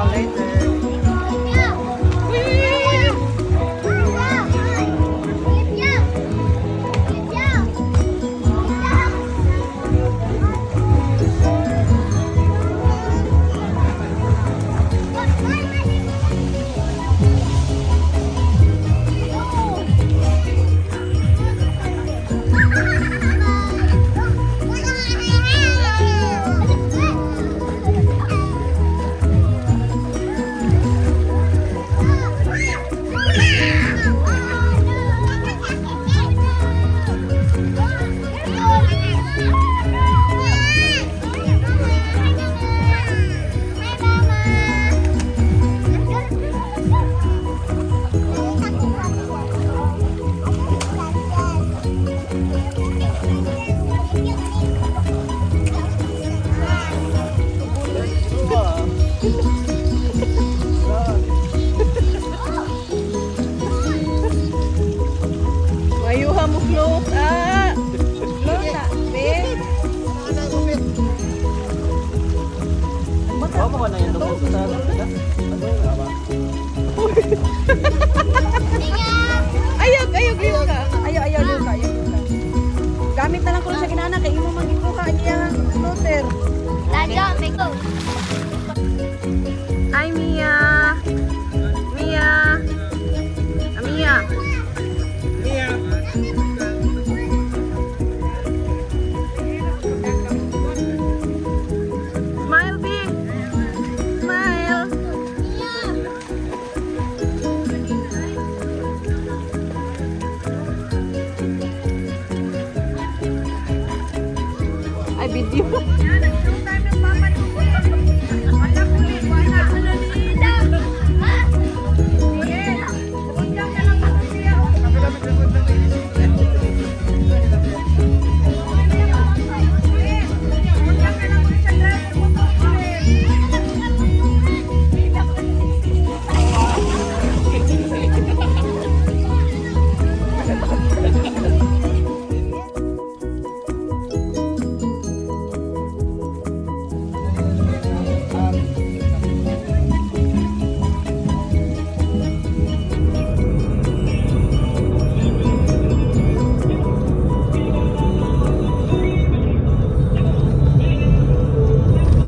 ka later. Ayuha mo float, ah! Float na, babe. Bawa mo ka na yung tungkol sa Ayog, Luka. Ayaw, Luka. Gamit na lang ko sa kinana, kaya mo mag-ipo ka niya floater. Lajo, may go.